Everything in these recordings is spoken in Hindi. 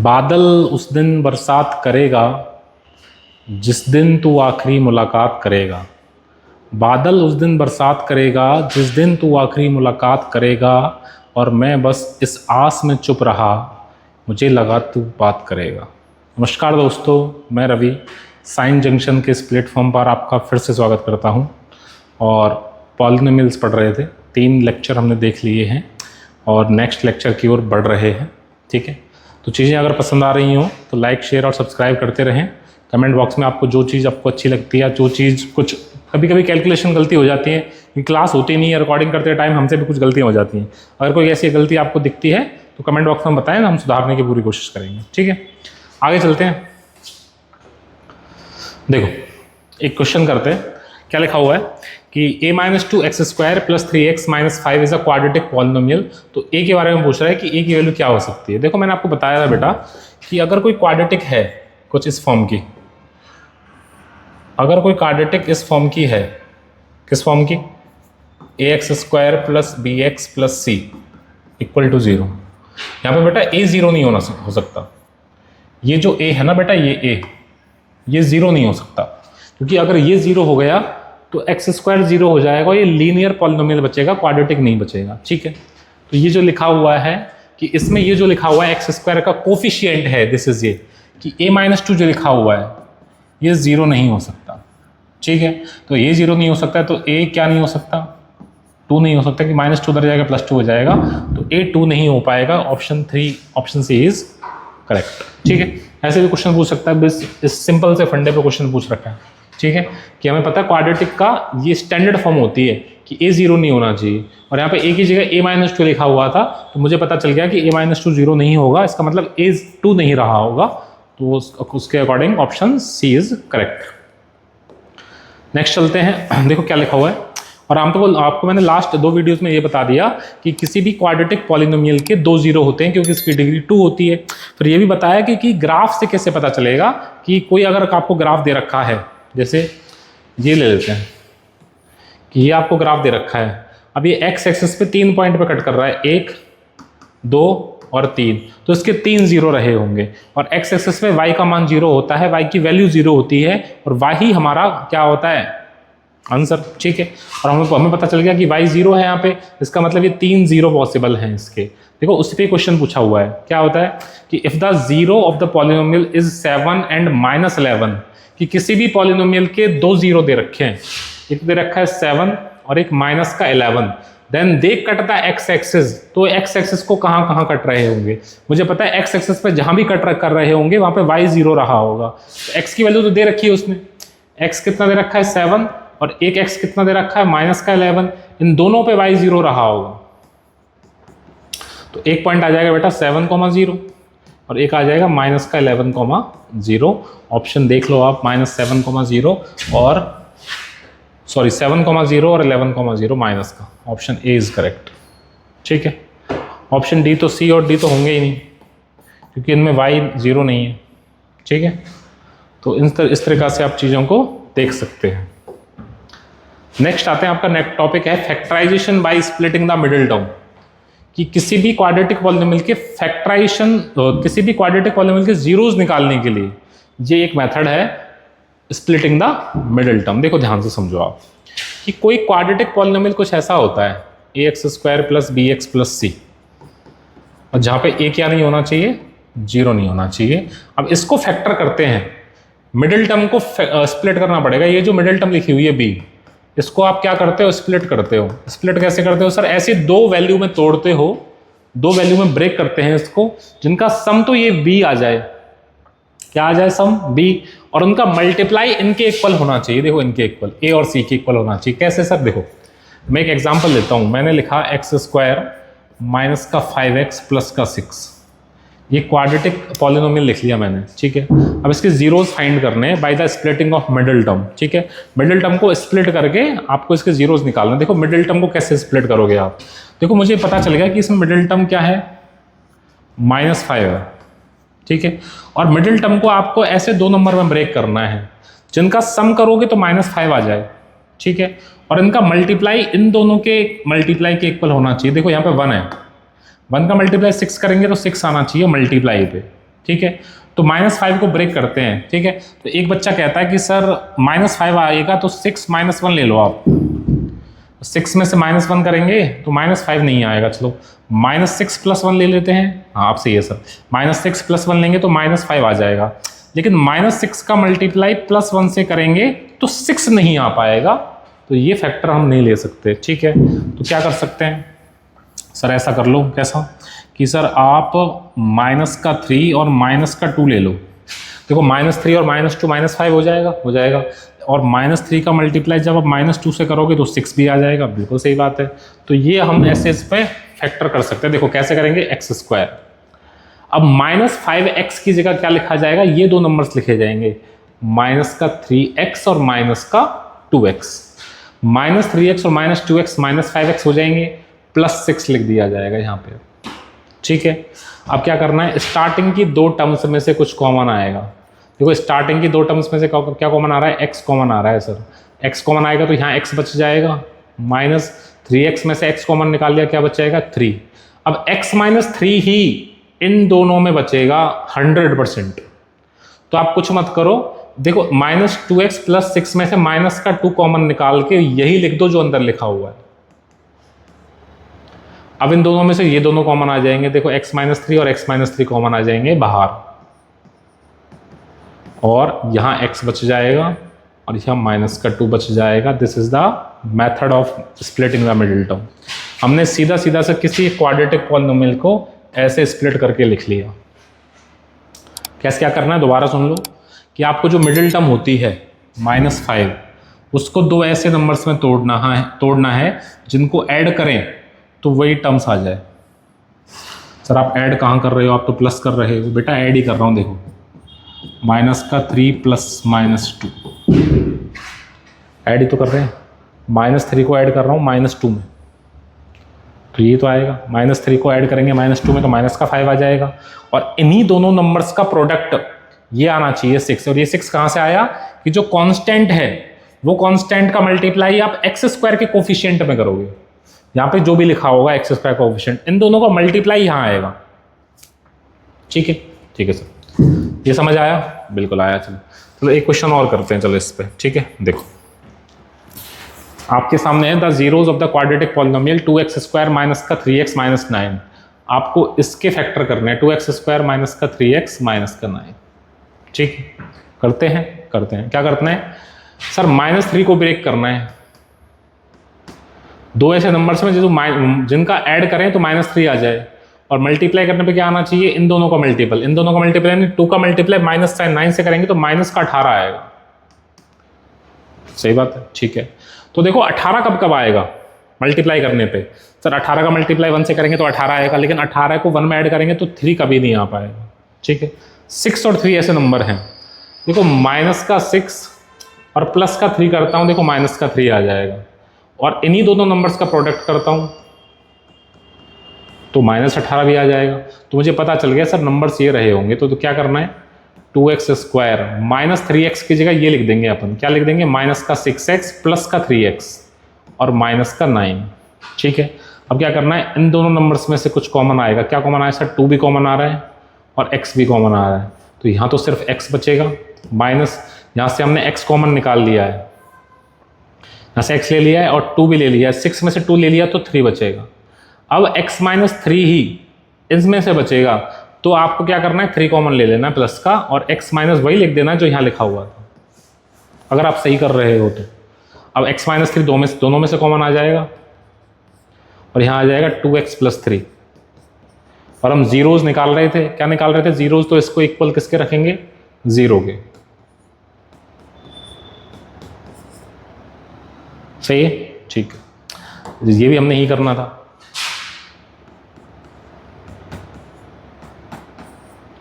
बादल उस दिन बरसात करेगा जिस दिन तू आखिरी मुलाकात करेगा। बादल उस दिन बरसात करेगा जिस दिन तू आखिरी मुलाकात करेगा, और मैं बस इस आस में चुप रहा, मुझे लगा तू बात करेगा। नमस्कार दोस्तों, मैं रवि साइंस जंक्शन के इस प्लेटफॉर्म पर आपका फिर से स्वागत करता हूं। और पॉलिनोमियल्स पढ़ रहे थे, 3 लेक्चर हमने देख लिए हैं और नेक्स्ट लेक्चर की ओर बढ़ रहे हैं। ठीक है, तो चीज़ें अगर पसंद आ रही हों तो लाइक शेयर और सब्सक्राइब करते रहें। कमेंट बॉक्स में आपको जो चीज़ आपको अच्छी लगती है, जो चीज़ कुछ कभी कभी कैलकुलेशन गलती हो जाती है कि क्लास होती नहीं है, रिकॉर्डिंग करते टाइम हमसे भी कुछ गलतियाँ हो जाती हैं। अगर कोई ऐसी गलती आपको दिखती है तो कमेंट बॉक्स में बताएं, हम सुधारने की पूरी कोशिश करेंगे। ठीक है, आगे चलते हैं। देखो एक क्वेश्चन करते हैं। क्या लिखा हुआ है कि a-2x² + 3x - 5 is a quadratic polynomial. तो a के बारे में पूछ रहा है कि a की वैल्यू क्या हो सकती है। देखो मैंने आपको बताया था बेटा कि अगर कोई क्वाड्रेटिक है कुछ इस फॉर्म की, अगर कोई क्वाड्रेटिक इस फॉर्म की है, किस फॉर्म की, ax² + bx + c = 0। यहाँ पे बेटा a 0 नहीं हो सकता। ये जो a है ना बेटा, ये a, ये 0 नहीं हो सकता, क्योंकि अगर ये 0 हो गया तो x² 0 हो जाएगा, ये लीनियर पॉलिनोमियल बचेगा, क्वाड्रेटिक नहीं बचेगा। ठीक है, तो ये जो लिखा हुआ है कि इसमें ये जो लिखा हुआ है x² का कोफिशिएंट है, दिस इज ये कि a-2 जो लिखा हुआ है ये 0 नहीं हो सकता। ठीक है, तो ये 0 नहीं हो सकता, तो a क्या नहीं हो सकता, 2 नहीं हो सकता, कि -2 उधर जाएगा +2 हो जाएगा, तो a 2 नहीं हो पाएगा। Option C is correct. ठीक है, ऐसे भी क्वेश्चन पूछ सकता है, इस सिंपल से फंडे पे क्वेश्चन पूछ रखा है। ठीक है, कि हमें पता है क्वाड्रेटिक का ये स्टैंडर्ड फॉर्म होती है कि a 0 नहीं होना चाहिए, और यहाँ पे a की जगह a-2 लिखा हुआ था, तो मुझे पता चल गया कि a-2 0 नहीं होगा, इसका मतलब a 2 नहीं रहा होगा, तो उसके according option C is correct. Next चलते हैं। देखो क्या लिखा हुआ है, और आपको मैंने लास्ट 2 वीडियोस में ये बता दिया कि किसी भी क्वाड्रेटिक पॉलिनोमियल के 2 0 होते हैं क्योंकि इसकी डिग्री 2 होती है। फिर ये भी बताया कि ग्राफ से कैसे पता चलेगा कि कोई अगर आपको ग्राफ दे रखा है, जैसे ये ले लेते हैं कि ये आपको ग्राफ दे रखा है, अब ये x एक्सिस पे 3 पॉइंट पे कट कर रहा है, 1 2 और 3, तो इसके 3 0 रहे होंगे, और x एक्सिस पे y का मान 0 होता है, y की वैल्यू 0 होती है, और y ही हमारा क्या होता है, आंसर। ठीक है, और हमें पता चल गया कि y 0 है यहाँ पे, इसका मतलब ये 3 0 पॉसिबल हैं इसके। देखो उस पर क्वेश्चन पूछा हुआ है, क्या होता है कि if the zero of the polynomial is 7 and -11, कि किसी भी पॉलिनोमियल के 2 0 दे रखे हैं, एक दे रखा है 7 और एक -11, then they cut the x axis. तो x एक्सिस को कहाँ कट रहे होंगे, मुझे पता है x एक्सिस पे जहां भी कट कर रहे होंगे वहां पे y 0 रहा होगा। तो x की वैल्यू तो दे रखी है उसमें, x कितना दे रखा है 7, और एक x कितना दे रखा है -11, इन दोनों पे y 0 रहा होगा। तो एक पॉइंट आ जाएगा बेटा 7,0 और एक आ जाएगा -11,0। ऑप्शन देख लो आप, -7,0 और 7,0 और 11,0 माइनस का, ऑप्शन ए इज करेक्ट। ठीक है, ऑप्शन डी तो सी और डी तो होंगे ही नहीं क्योंकि इनमें y 0 नहीं है। ठीक है, तो इस तरीक़ा से आप चीज़ों को देख सकते हैं। नेक्स्ट आते हैं, आपका नेक्स्ट टॉपिक है factorization by splitting the middle term, कि किसी भी क्वाड्रेटिक पॉलिनोमियल के फैक्टराइजेशन, किसी भी क्वाड्रेटिक पॉलिनोमियल के जीरोस निकालने के लिए ये एक मेथड है स्प्लिटिंग द मिडिल टर्म। देखो ध्यान से समझो आप कि कोई क्वाड्रेटिक पॉलिनोमियल कुछ ऐसा होता है ax² + bx + c, और जहां पे a क्या नहीं होना चाहिए, 0 नहीं होना चाहिए। अब इसको फैक्टर करते हैं, मिडिल टर्म को स्प्लिट करना पड़ेगा। ये जो मिडिल टर्म लिखी हुई है b, इसको आप क्या करते हो, स्प्लिट करते हो। स्प्लिट कैसे करते हो सर, ऐसे 2 वैल्यू में तोड़ते हो, 2 वैल्यू में ब्रेक करते हैं इसको, जिनका सम तो ये b आ जाए, क्या आ जाए, सम b, और उनका मल्टीप्लाई इनके इक्वल होना चाहिए। देखो इनके इक्वल, a और c के इक्वल होना चाहिए। कैसे सर, देखो मैं एक एग्जांपल लेता हूं, मैंने लिखा x² - 5x + 6, ये क्वाड्रेटिक पॉलिनोमियल लिख लिया मैंने, ठीक है। अब इसके जीरोस फाइंड करने हैं by the splitting of middle term, ठीक है। मिडिल टर्म को स्प्लिट करके आपको इसके जीरोस निकालना है। देखो मिडिल टर्म को कैसे स्प्लिट करोगे आप, देखो मुझे पता चल गया कि इसमें मिडिल टर्म क्या है, -5 है, ठीक है। और मिडिल टर्म को आपको ऐसे 2 नंबर में ब्रेक करना है जिनका सम करोगे तो -5 आ जाए, ठीक है। और इनका मल्टीप्लाई इन दोनों के मल्टीप्लाई के इक्वल होना चाहिए। देखो यहाँ पे 1 है, 1 का मल्टीप्लाई 6 करेंगे तो 6 आना चाहिए मल्टीप्लाई पे, ठीक है। तो -5 को ब्रेक करते हैं, ठीक है। तो एक बच्चा कहता है कि सर -5 आएगा तो 6 - 1 ले लो आप। 6 में से -1 करेंगे तो -5 नहीं आएगा, चलो -6 + 1 ले लेते हैं। हाँ आपसे ये सर -6 + 1 लेंगे तो -5 आ जाएगा, लेकिन -6 का मल्टीप्लाई +1 से करेंगे तो 6 नहीं आ पाएगा, तो ये फैक्टर हम नहीं ले सकते, ठीक है। तो क्या कर सकते हैं सर, ऐसा कर लो, कैसा कि सर आप -3 और -2 ले लो। देखो -3 और -2 -5 हो जाएगा। और -3 का मल्टीप्लाई जब आप -2 से करोगे तो 6 भी आ जाएगा, बिल्कुल सही बात है। तो ये हम ऐसे इस पे फैक्टर कर सकते हैं। देखो कैसे करेंगे, x²। अब -5x की जगह क्या लिखा जाएगा, ये 2 नंबर्स लिखे जाएंगे, -3x और -2x। -3x और -2x -5x हो जाएंगे, +6 लिख दिया जाएगा यहाँ पे, ठीक है। अब क्या करना है, स्टार्टिंग की 2 टर्म्स में से कुछ कॉमन आएगा। देखो स्टार्टिंग की 2 टर्म्स में से क्या कॉमन आ रहा है, x कॉमन आ रहा है सर। x कॉमन आएगा तो यहाँ x बच जाएगा, -3x में से x कॉमन निकाल लिया, क्या बच जाएगा 3। अब x - 3 ही इन दोनों में बचेगा 100%। तो आप कुछ मत करो, देखो -2x + 6 में से -2 कॉमन निकाल के यही लिख दो जो अंदर लिखा हुआ है। अब इन दोनों में से ये दोनों कॉमन आ जाएंगे, देखो x - 3 और x - 3 कॉमन आ जाएंगे बाहर, और यहां x बच जाएगा और यहां -2 बच जाएगा। This is the method of splitting the middle term. हमने सीधा सीधा से किसी क्वाड्रेटिक पॉलिनोमियल को ऐसे स्प्लिट करके लिख लिया। कैसे क्या करना है दोबारा सुन लो, कि आपको जो मिडिल टर्म होती है -5, उसको 2 ऐसे नंबर्स में तोड़ना है जिनको ऐड करें तो वही टर्म्स आ जाए। सर आप ऐड कहाँ कर रहे हो, आप तो प्लस कर रहे हो। बेटा ऐड ही कर रहा हूँ, देखो -3 + -2 ऐड ही तो कर रहे हैं। -3 को ऐड कर रहा हूँ -2 में, तो ये तो आएगा। -3 को ऐड करेंगे -2 में तो -5 आ जाएगा। और इन्हीं दोनों नंबर्स का प्रोडक्ट ये आना चाहिए 6। और ये 6 कहाँ से आया, कि जो कांस्टेंट है वो कांस्टेंट का मल्टीप्लाई आप x² के कोफिशिएंट में करोगे। यहाँ पे जो भी लिखा होगा x² कोफिशिएंट, इन दोनों का मल्टीप्लाई यहाँ आएगा, ठीक है। ठीक है सर, ये समझ आया, बिल्कुल आया। चलो एक क्वेश्चन और करते हैं, चलो इस पे, ठीक है। देखो आपके सामने है the zeros of the quadratic polynomial 2x² - 3x - 9। आपको इसके फैक्टर करने हैं, 2x² - 3x - 9, ठीक। करते हैं क्या करना है सर, -3 को ब्रेक करना है। 2 ऐसे नंबर्स में जिनका ऐड करें तो -3 आ जाए, और मल्टीप्लाई करने पे क्या आना चाहिए, इन दोनों का मल्टीपल। इन दोनों का मल्टीपल यानी 2 का मल्टीप्लाई -9 से करेंगे तो -18 आएगा, सही बात है, ठीक है। तो देखो 18 कब आएगा मल्टीप्लाई करने पे, सर 18 का मल्टीप्लाई 1 से करेंगे तो 18 आएगा, लेकिन 18 को 1 में ऐड करेंगे तो 3 कभी नहीं आ पाएगा, ठीक है। 6 और 3 ऐसे नंबर हैं, देखो -6 और +3 करता हूं, देखो -3 आ जाएगा। और इन्हीं दोनों नंबर्स का प्रोडक्ट करता हूं तो -18 भी आ जाएगा। तो मुझे पता चल गया सर नंबर्स ये रहे होंगे। तो क्या करना है, 2x² - 3x की जगह ये लिख देंगे अपन, क्या लिख देंगे, -6x + 3x और -9, ठीक है। अब क्या करना है, इन दोनों नंबर्स में से कुछ कॉमन आएगा। क्या कॉमन आया सर, 2 भी कॉमन आ रहा है और x भी कॉमन आ रहा है, तो यहाँ तो सिर्फ x बचेगा, माइनस यहाँ से हमने x कॉमन निकाल लिया है, यहाँ से x ले लिया है और 2 भी ले लिया है, 6 में से 2 ले लिया तो 3 बचेगा। अब x - 3 ही इसमें से बचेगा, तो आपको क्या करना है, 3 कॉमन ले लेना प्लस का, और x माइनस वही लिख देना जो यहाँ लिखा हुआ था, अगर आप सही कर रहे हो तो। अब x - 3 दोनों में से कॉमन आ जाएगा, और यहाँ आ जाएगा 2x + 3। और हम जीरोज निकाल रहे थे, क्या निकाल रहे थे, जीरोज, तो इसको इक्वल किसके रखेंगे, 0 के, सही है, ठीक है। ये भी हमने ही करना था।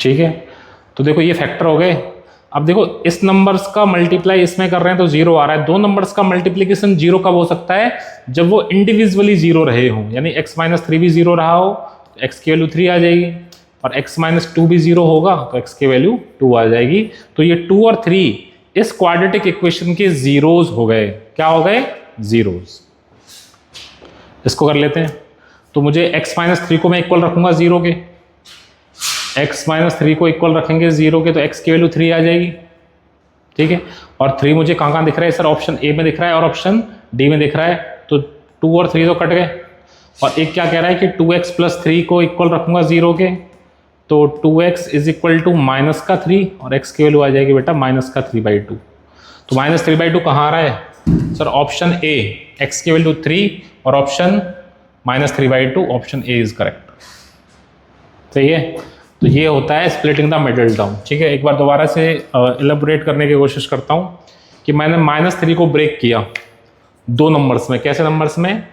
ठीक है, तो देखो ये फैक्टर हो गए। अब देखो इस नंबर्स का मल्टीप्लाई इसमें कर रहे हैं तो जीरो आ रहा है। दो नंबर्स का मल्टीप्लीकेशन जीरो कब हो सकता है? जब वो इंडिविजुअली जीरो रहे हो, यानी x माइनस थ्री भी जीरो रहा हो तो x की वैल्यू 3 आ जाएगी, और x माइनस टू भी जीरो होगा तो x की वैल्यू 2 आ जाएगी। तो ये 2 और 3 इस क्वाड्रेटिक इक्वेशन के जीरोज हो गए। क्या हो गए? जीरोज। इसको कर लेते हैं। तो मुझे x माइनस थ्री को मैं इक्वल रखूंगा जीरो के, x माइनस थ्री को इक्वल रखेंगे जीरो के, तो x की वैल्यू 3 आ जाएगी। ठीक है, और 3 मुझे कहाँ कहाँ दिख रहा है सर? ऑप्शन ए में दिख रहा है और ऑप्शन डी में दिख रहा है। तो 2 और 3 तो कट गए, और एक क्या कह रहा है कि 2x प्लस 3 को इक्वल रखूंगा जीरो के, तो 2x is equal to minus का 3, और x की वैल्यू आ जाएगी बेटा माइनस का 3/2। तो माइनस 3/2 कहाँ आ रहा है सर? ऑप्शन ए, x की वैल्यू 3 और option minus 3/2, option A is correct. सही है, तो ये होता है स्प्लिटिंग द मिडिल टर्म। ठीक है, एक बार दोबारा से एलेबोरेट करने की कोशिश करता हूँ कि मैंने माइनस 3 को ब्रेक किया दो नंबर्स में। कैसे नंबर्स में?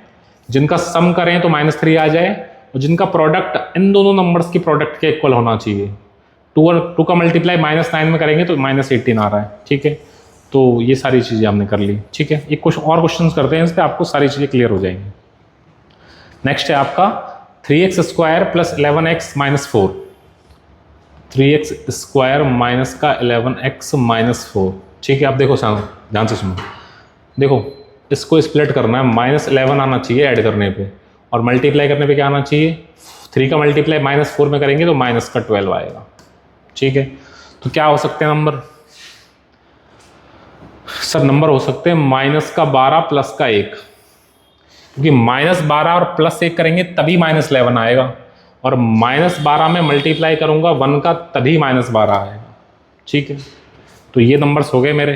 जिनका सम करें तो माइनस 3 आ जाए, और जिनका प्रोडक्ट इन दोनों नंबर्स की प्रोडक्ट के इक्वल होना चाहिए। 2 और 2 का मल्टीप्लाई -9 में करेंगे तो -18 आ रहा है। ठीक है, तो ये सारी चीज़ें हमने कर ली। ठीक है, एक कुछ और क्वेश्चन करते हैं, इस पर आपको सारी चीज़ें क्लियर हो जाएंगी। नेक्स्ट है आपका 3x² plus 11x minus 4। 3x² minus का 11x माइनस 4। ठीक है, आप देखो ध्यान से सुनो। देखो इसको स्प्लिट करना है, -11 आना चाहिए ऐड करने पे, और मल्टीप्लाई करने पे क्या आना चाहिए? 3 का मल्टीप्लाई -4 में करेंगे तो माइनस का 12 आएगा। ठीक है, तो क्या हो सकते हैं नंबर? सर नंबर हो सकते हैं -12 प्लस का 1, क्योंकि -12 और +1 करेंगे तभी -11 आएगा, और -12 में मल्टीप्लाई करूंगा 1 का तभी -12 आएगा। ठीक है, तो ये नंबर्स हो गए मेरे।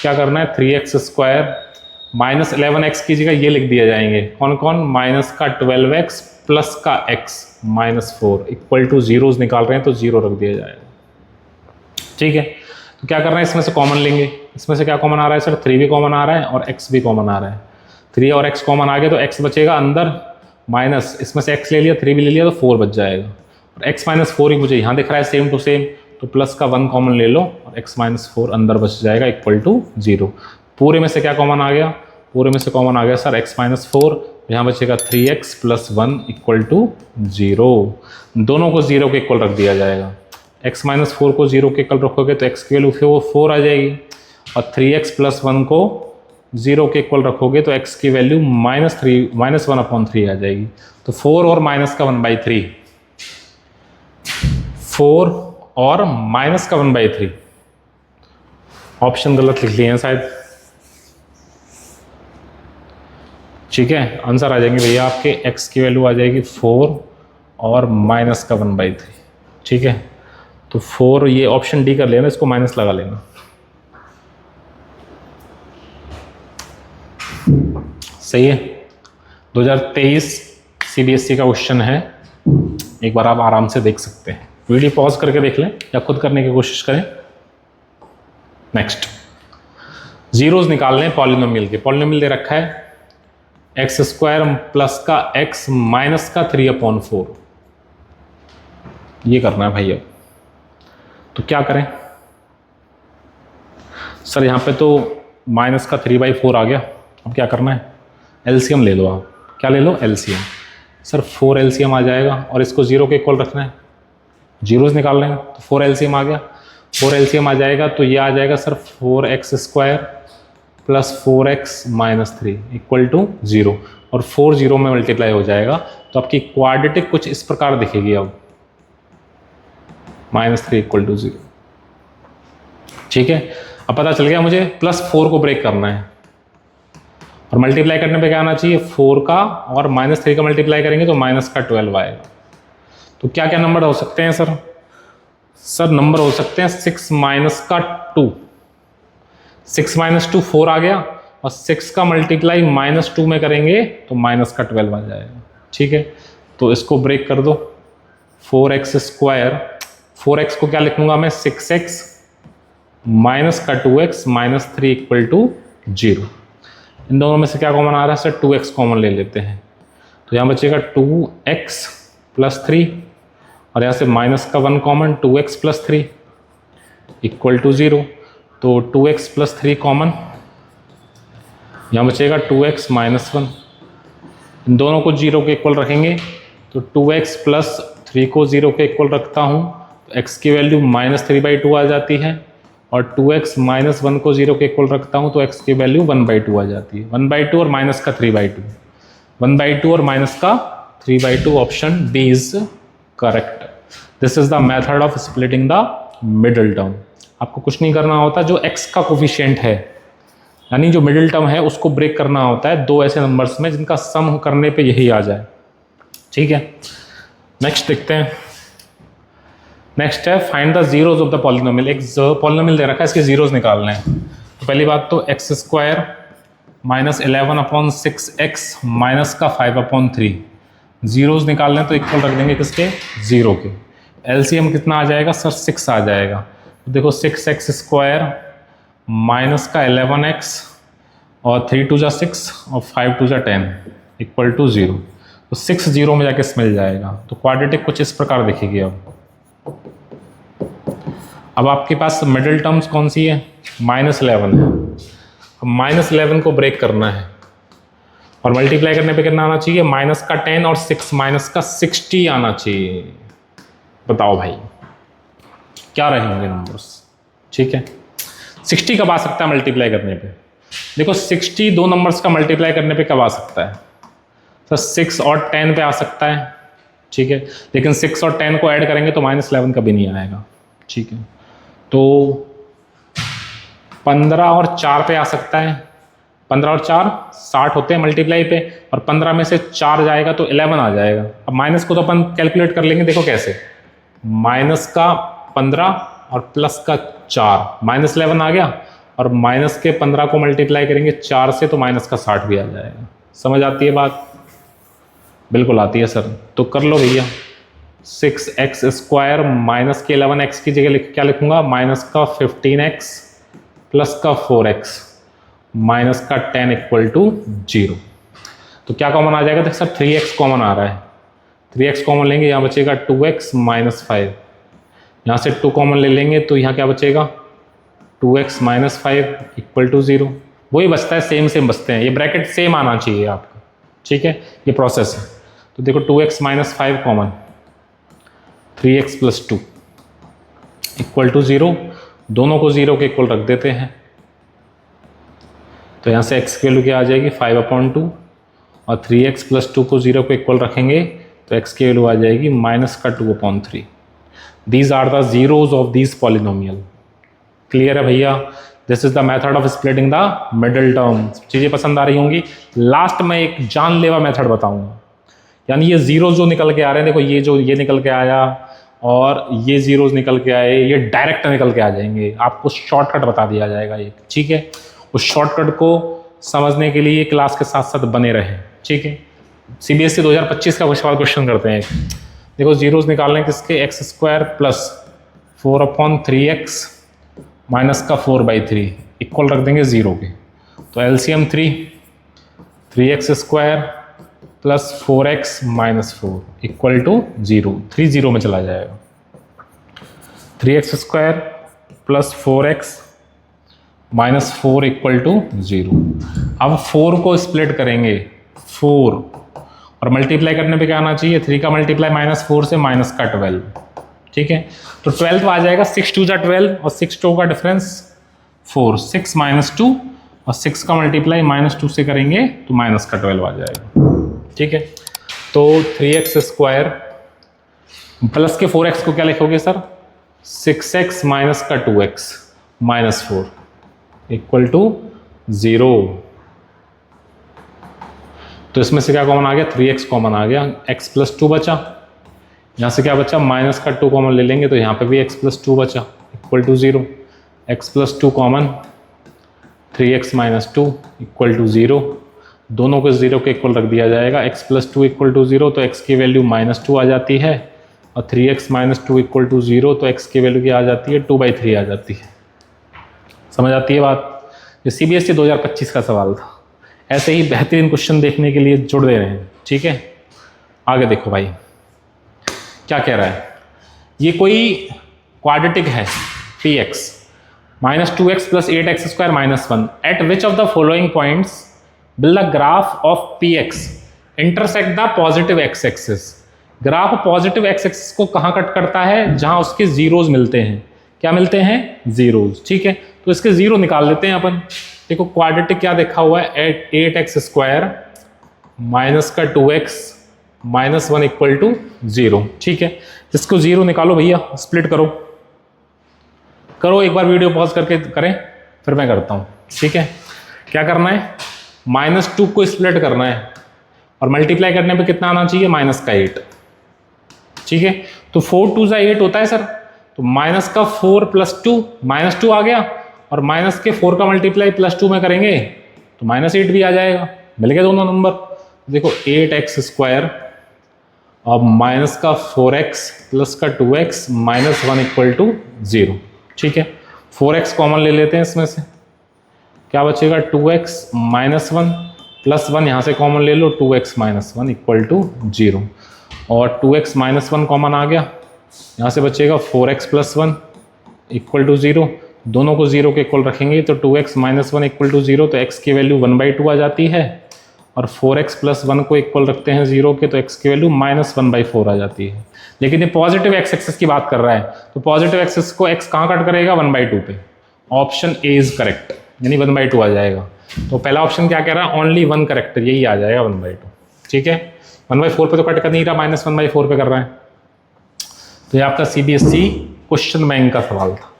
क्या करना है? 3x² -11x की जगह ये लिख दिए जाएंगे। कौन कौन? माइनस का 12x प्लस का x -4 इक्वल टू जीरोज निकाल रहे हैं तो जीरो रख दिया जाएगा। ठीक है, तो क्या करना है? इसमें से कॉमन लेंगे। इसमें से क्या कॉमन आ रहा है सर? 3 भी कॉमन आ रहा है और x भी कॉमन आ रहा है। 3 और x कॉमन आ गए तो x बचेगा अंदर, माइनस इसमें से x ले लिया, 3 भी ले लिया तो 4 बच जाएगा, और x -4 ही मुझे यहाँ दिख रहा है सेम टू सेम, तो प्लस का 1 कॉमन ले लो और x -4 अंदर बच जाएगा इक्वल टू 0। पूरे में से क्या कॉमन आ गया? पूरे में से कॉमन आ गया सर x -4, यहाँ बचेगा 3x + 1 इक्वल टू 0। दोनों को 0 के इक्वल रख दिया जाएगा। x -4 को 0 के इक्वल रखोगे तो x की वैल्यू 4 आ जाएगी, और 3x + 1 को 0 के इक्वल रखोगे तो x की वैल्यू -1/3 आ जाएगी। तो 4 और माइनस का 1/3, 4 और माइनस का 1/3। ऑप्शन गलत लिख लिए हैं शायद। ठीक है, आंसर आ जाएंगे भैया आपके x की वैल्यू आ जाएगी 4 और माइनस का 1/3। ठीक है, तो 4, ये ऑप्शन डी कर लेना, इसको माइनस लगा लेना। सही है, 2023 CBSE का क्वेश्चन है, एक बार आप आराम से देख सकते हैं। वीडियो पॉज करके देख लें या खुद करने की कोशिश करें। नेक्स्ट, जीरोज निकाल लें पॉलिनोमियल के। पॉलिनोमियल दे रखा है x² प्लस का x माइनस का 3/4। ये करना है भैया, तो क्या करें सर? यहाँ पे तो माइनस का 3/4 आ गया। अब क्या करना है? एलसीएम ले लो आप। क्या ले लो? एलसीएम। सर 4 एलसीएम आ जाएगा, और इसको 0 के इक्वल रखना है, जीरोज निकाल रहे हैं तो 4 एलसीएम आ गया। 4 एलसीएम आ जाएगा तो ये आ जाएगा sir 4x² plus 4x minus 3 equal to 0, और 4 0 में मल्टीप्लाई हो जाएगा, तो आपकी क्वाड्रेटिक कुछ इस प्रकार दिखेगी। अब -3 इक्वल टू 0। ठीक है, अब पता चल गया मुझे +4 को ब्रेक करना है, और मल्टीप्लाई करने पे क्या आना चाहिए? 4 का, और -3 का मल्टीप्लाई करेंगे तो माइनस का 12 आएगा। तो क्या क्या नंबर हो सकते हैं सर? सर नंबर हो सकते हैं 6 माइनस का 2, 6 - 2 4 आ गया, और 6 का मल्टीप्लाई -2 में करेंगे तो माइनस का 12 आ जाएगा। ठीक है, तो इसको ब्रेक कर दो। 4x², 4x को क्या लिखूंगा मैं? 6x माइनस का 2x माइनस 3 इक्वल टू 0। इन दोनों में से क्या कॉमन आ रहा है सर? 2x कॉमन ले लेते हैं, तो यहाँ बचेगा 2x + 3, और यहाँ से माइनस का 1 common, 2x plus 3 equal to 0। तो 2x प्लस 3 कॉमन, यहाँ बचेगा 2x माइनस 1। इन दोनों को 0 के इक्वल रखेंगे तो 2x प्लस 3 को 0 के इक्वल रखता हूँ तो x की वैल्यू -3/2 आ जाती है, और 2x माइनस 1 को 0 के इक्वल रखता हूँ तो x की वैल्यू 1/2 आ जाती है। 1/2 और माइनस का 3/2, 1/2 और माइनस का 3/2, option D is correct. This is the method of splitting the middle term. आपको कुछ नहीं करना होता, जो x का कोफिशिएंट है यानी जो मिडिल टर्म है उसको ब्रेक करना होता है दो ऐसे नंबर्स में जिनका सम करने पे यही आ जाए। ठीक है, नेक्स्ट देखते हैं। नेक्स्ट है find the zeros of the polynomial. एक पॉलिनोमियल दे रखा है, इसके जीरोज निकालने हैं। तो पहली बात तो x² माइनस 11/6x माइनस का 5/3 जीरोज निकालने तो इक्वल रख देंगे किसके, 0 के। एलसीएम कितना आ जाएगा सर, 6 आ जाएगा। तो देखो 6x² माइनस का 11x और 3 2 जा 6 और 5 2 जा 10 इक्वल टू 0। तो 6 0 में जाके मिल जाएगा। तो क्वाड्रेटिक कुछ इस प्रकार दिखेगी। अब आपके पास मिडिल टर्म्स कौन सी है, -11 है। अब -11 को ब्रेक करना है और मल्टीप्लाई करने पे कितना आना चाहिए, माइनस का 10 और 6 माइनस का 60 आना चाहिए। बताओ भाई क्या रहेंगे नंबर्स। ठीक है, 60 कब आ सकता है मल्टीप्लाई करने पे, देखो 60 दो नंबर्स का मल्टीप्लाई करने पे कब आ सकता है सर, 6 और 10 पे आ सकता है। ठीक है, लेकिन 6 और 10 को ऐड करेंगे तो -11 कभी नहीं आएगा। ठीक है, तो 15 और 4 पे आ सकता है। 15 और 4 60 होते हैं मल्टीप्लाई पे, और 15 में से 4 जाएगा तो 11 आ जाएगा। अब माइनस को तो अपन कैलकुलेट कर लेंगे, देखो कैसे, माइनस का 15 और प्लस का 4, -11 आ गया, और माइनस के 15 को मल्टीप्लाई करेंगे 4 से तो माइनस का 60 भी आ जाएगा। समझ आती है बात, बिल्कुल आती है सर। तो कर लो भैया, 6x² माइनस के 11x की जगह क्या लिखूंगा, माइनस का 15x प्लस का 4x माइनस का 10 इक्वल टू 0। तो क्या कॉमन आ जाएगा, देख सर 3x कॉमन आ रहा है, 3x कॉमन लेंगे, यहाँ बचेगा 2x माइनस 5। यहाँ से 2 कॉमन ले लेंगे तो यहाँ क्या बचेगा, 2x माइनस 5 इक्वल टू 0। वही बचता है, सेम बचते हैं, ये ब्रैकेट सेम आना चाहिए आपका। ठीक है, ये प्रोसेस है। तो देखो 2x minus 5 common, 3x plus 2 equal to 0। दोनों को 0 के इक्वल रख देते हैं। तो यहाँ से x की वैल्यू क्या आ जाएगी, 5/2, और 3x प्लस 2 को 0 के इक्वल रखेंगे तो x की वैल्यू आ जाएगी माइनस का 2/3। These are the zeros of these polynomial. Clear है भैया, this is the method of splitting the middle term. चीज़ें पसंद आ रही होंगी। लास्ट में एक जानलेवा मेथड बताऊंगा, यानी ये जीरो जो निकल के आ रहे हैं, देखो ये जो ये निकल के आया और ये जीरोज निकल के आए, ये डायरेक्ट निकल के आ जाएंगे। आपको शॉर्टकट बता दिया जाएगा एक। ठीक है, उस शॉर्टकट को समझने के लिए क्लास के साथ साथ बने रहें। ठीक है, CBSE 2025 का क्वेश्चन करते हैं। देखो जीरोज निकालने किसके, x² प्लस 4/3x माइनस का 4/3 इक्वल रख देंगे 0 के। तो LCM 3x² plus 4x minus 4 equal to 0। 3 0 में चला जाएगा। 3x² plus 4x minus 4 equal to 0। अब 4 को स्प्लिट करेंगे, 4 और मल्टीप्लाई करने पे क्या आना चाहिए, 3 का मल्टीप्लाई -4 से माइनस का 12। ठीक है, तो 12 तो आ जाएगा, 6 2 जा 12 और 6 2 का डिफरेंस 4, 6 माइनस 2 और 6 का मल्टीप्लाई -2 से करेंगे तो माइनस का 12 आ जाएगा। ठीक है, तो 3x² प्लस के 4x को क्या लिखोगे सर, 6x माइनस का 2x माइनस 4 इक्वल टू 0। तो इसमें से क्या कॉमन आ गया, 3x कॉमन आ गया, x प्लस 2 बचा। यहाँ से क्या बचा, माइनस का 2 कॉमन ले लेंगे तो यहाँ पे भी x प्लस 2 बचा equal to 0। x plus 2 common, 3x minus 2 equal to 0। दोनों को 0 के इक्वल रख दिया जाएगा। x प्लस 2 इक्वल टू 0 तो x की वैल्यू -2 आ जाती है, और 3x माइनस 2 इक्वल टू 0 तो x की वैल्यू क्या आ जाती है, 2/3 आ जाती है। समझ आती है बात। ये CBSE 2025 का सवाल था। ऐसे ही बेहतरीन क्वेश्चन देखने के लिए जुड़ दे रहे हैं। ठीक है, आगे देखो भाई क्या कह रहा है। ये कोई क्वाड्रेटिक है px -2x + 8x² - 1 eight which of the following points will the graph of px intersect the positive x axis. Graph positive x axis को कहाँ कट करता है? जहां उसके जीरोज मिलते हैं। क्या मिलते हैं? जीरोज। ठीक है, तो इसके जीरो निकाल लेते हैं अपन। देखो क्वाड्रेटिक क्या देखा हुआ है? 8x² माइनस का 2x - 1 = 0। ठीक है, इसको जीरो निकालो भैया, स्प्लिट करो। करो एक बार वीडियो पॉज करके करें, फिर मैं करता हूं। ठीक है, क्या करना है? -2 को स्प्लिट करना है और मल्टीप्लाई करने पे कितना आना चाहिए? -8। ठीक है, तो 4 2 8 होता है सर, तो -4 + 2 -2 आ गया, और माइनस के 4 का मल्टीप्लाई +2 में करेंगे तो -8 भी आ जाएगा। मिल गए दोनों नंबर। देखो 8x² और -4x + 2x - 1 = 0। ठीक है, 4x कॉमन ले लेते हैं इसमें से, क्या बचेगा? 2x - 1 + 1 यहाँ से कॉमन ले लो, 2x - 1 = 0, और 2x - 1 कॉमन आ गया, यहाँ से बचेगा 4x + 1 = 0। दोनों को 0 के इक्वल रखेंगे तो 2x - 1 = 0, तो x की वैल्यू 1/2 आ जाती है, और 4x + 1 को इक्वल रखते हैं 0 के, तो x की वैल्यू -1/4 आ जाती है। लेकिन ये पॉजिटिव x एक्सिस की बात कर रहा है, तो पॉजिटिव एक्सिस को x कहाँ कट करेगा? 1/2 पे। ऑप्शन ए इज करेक्ट, यानी 1/2 आ जाएगा। तो पहला ऑप्शन क्या कह रहा है? ओनली 1 करेक्ट, यही आ जाएगा 1/2। ठीक है, 1/4 पे तो कट कर नहीं रहा, -1/4 पे कर रहा है। तो ये आपका CBSE क्वेश्चन बैंक का सवाल था।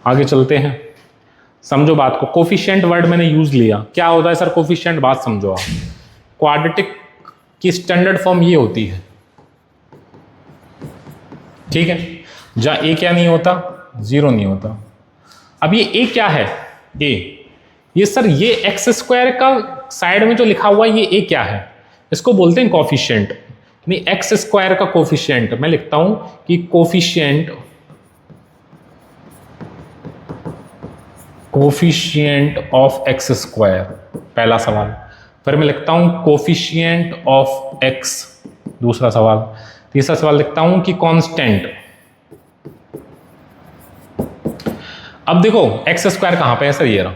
आगे चलते हैं, समझो बात को। कोफिशिएंट वर्ड मैंने यूज लिया, क्या होता है सर कोफिशिएंट? बात समझो आप। क्वाड्रेटिक की स्टैंडर्ड फॉर्म ये होती है, ठीक है, जहां ए क्या नहीं होता? 0 नहीं होता। अब ये ए क्या है? ए, ये सर ये x² का साइड में जो लिखा हुआ है, ये ए क्या है? इसको बोलते हैं कोफिशिएंट, यानी x² का कोफिशिएंट। मैं लिखता हूं कि कोफिशिएंट ऑफ x², पहला सवाल। फिर मैं लिखता हूं कोफिशिएंट ऑफ x, दूसरा सवाल। तीसरा सवाल लिखता हूं कि कांस्टेंट। अब देखो x² कहां पे है सर? ये रहा।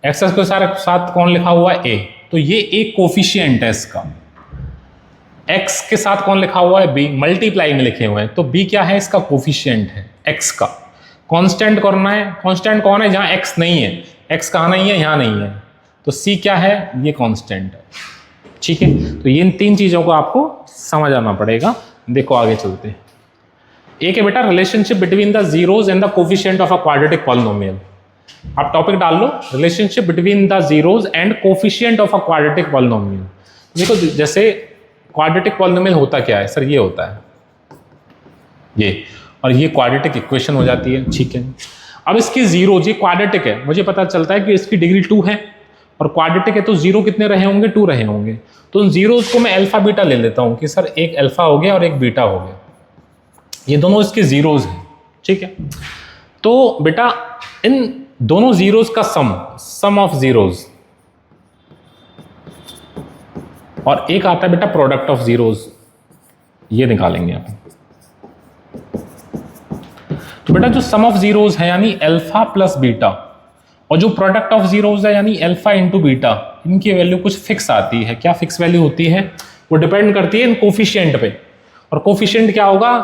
x के साथ कौन लिखा हुआ है? a, तो ये एक कोफिशिएंट है इसका। x के साथ कौन लिखा हुआ है? b, मल्टीप्लाई में लिखे हुए हैं, तो b क्या है? इसका कोफिशिएंट है x का। कांस्टेंट करना है, कांस्टेंट कौन है? जहां x नहीं है। x कहां नहीं है? यहां नहीं है, तो c क्या है? ये कांस्टेंट है। ठीक है, तो इन तीन चीजों को आपको समझ आना पड़ेगा। देखो आगे चलते हैं। एक है बेटा relationship between the zeroes and the coefficient of a quadratic polynomial. आप टॉपिक डाल लो, relationship between the zeroes and coefficient of a quadratic polynomial. देखो जैसे क्वाड्रेटिक पॉलिनोमियल होता क्या है सर? ये होता है ये, और ये क्वाड्रेटिक इक्वेशन हो जाती है। ठीक है, अब इसकी जीरो, ये क्वाड्रेटिक है, मुझे पता चलता है कि इसकी डिग्री 2 है, और क्वाड्रेटिक है तो जीरो कितने रहे होंगे? 2 रहे होंगे। तो उन जीरोज को मैं अल्फा बीटा ले लेता हूं कि सर एक अल्फा हो गया और एक बीटा हो गया, ये दोनों इसके जीरोज हैं। ठीक है, तो बेटा इन दोनों जीरोज का सम ऑफ जीरोज, और एक आता है बेटा प्रोडक्ट ऑफ जीरोज, ये निकालेंगे आप। तो बेटा जो सम ऑफ जीरोज है यानी अल्फा प्लस बीटा, और जो प्रोडक्ट ऑफ जीरोज है यानी अल्फा इंटू बीटा, इनकी वैल्यू कुछ फिक्स आती है। क्या फिक्स वैल्यू होती है? वो डिपेंड करती है इन कोफिशिएंट पे। और कोफिशिएंट क्या होगा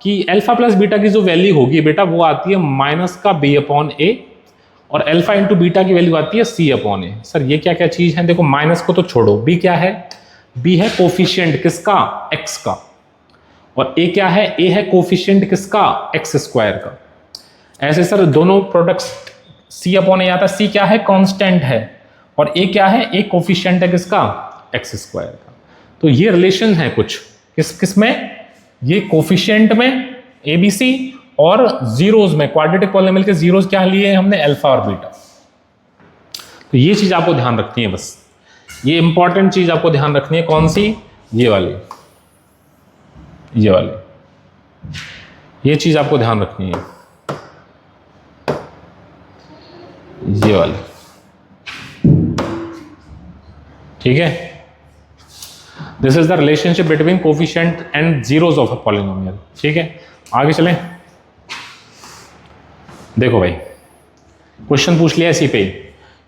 कि अल्फा प्लस बीटा की जो वैल्यू होगी बेटा वो आती है -b/a, और अल्फा इंटू बीटा की वैल्यू आती है c/a। सर ये क्या क्या चीज है? देखो माइनस को तो छोड़ो, b क्या है? b है कोफिशिएंट किसका? x का। और a क्या है? a है कोफिशिएंट किसका? x² का। ऐसे सर दोनों प्रोडक्ट्स c/a आता है। c क्या है? कांस्टेंट है, और a क्या है? a कोफिशिएंट है किसका? x² का। तो ये रिलेशन है कुछ किस में? ये कोफिशिएंट में ABC, और जीरोज में क्वाड्रेटिक पॉलिनोमियल के जीरोज क्या लिए हमने? अल्फा और बीटा। तो ये चीज आपको ध्यान रखनी है, बस ये इंपॉर्टेंट चीज आपको ध्यान रखनी है। कौन सी? ये वाली, ये चीज आपको ध्यान रखनी है, ये वाली। ठीक है, this is the relationship between coefficient and zeros of a polynomial. ठीक है, आगे चलें। देखो भाई क्वेश्चन पूछ लिया इसी पे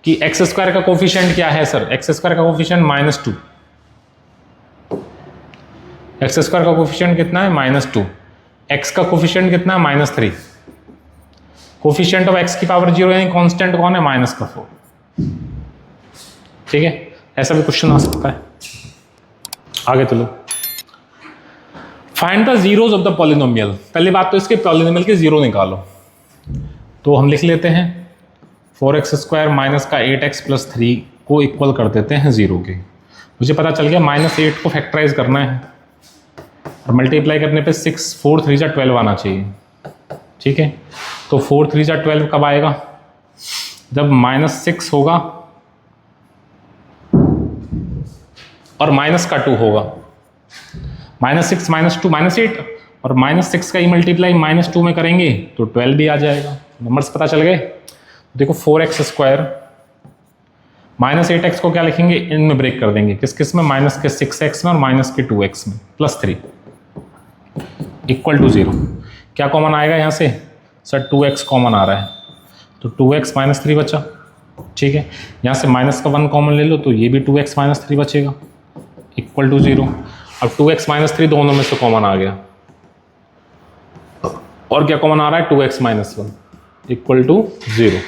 कि एक्स स्क्वायर का कोफिशिएंट क्या है सर, एक्स स्क्वायर का कोफिशिएंट -2, एक्स स्क्वायर का कोफिशिएंट कितना है -2, एक्स का कोफिशिएंट कितना है -3, कोफिशिएंट ऑफ एक्स की पावर 0 यानी कांस्टेंट कौन है -4। ठीक है, ऐसा भी क्वेश्चन आ सकता है। आगे चलो, find the zeros of the polynomial. पहली बात तो इसके पॉलिनोमियल के जीरो निकालो, तो हम लिख लेते हैं 4x² माइनस का 8x + 3 को इक्वल कर देते हैं 0 के। मुझे पता चल गया -8 को फैक्टराइज करना है और मल्टीप्लाई करने पे 6 4 3 12 आना चाहिए। ठीक है, तो 4 3 12 कब आएगा, जब -6 होगा और माइनस का 2 होगा, -6 -2 -8 और -6 का ही मल्टीप्लाई -2 में करेंगे तो 12 भी आ जाएगा। नंबर्स पता चल गए। देखो 4x² -8x को क्या लिखेंगे, इनमें ब्रेक कर देंगे, किस किस में, -6x में और -2x में, +3 = 0। क्या कॉमन आएगा यहाँ से सर, 2x कॉमन आ रहा है तो 2x -3 बचा। ठीक है, यहाँ से माइनस का 1 कॉमन ले लो तो ये भी 2x -3 बचेगा = 0। अब 2x -3 दोनों में से कॉमन आ गया और क्या कॉमन आ रहा है, 2x - 1 = 0।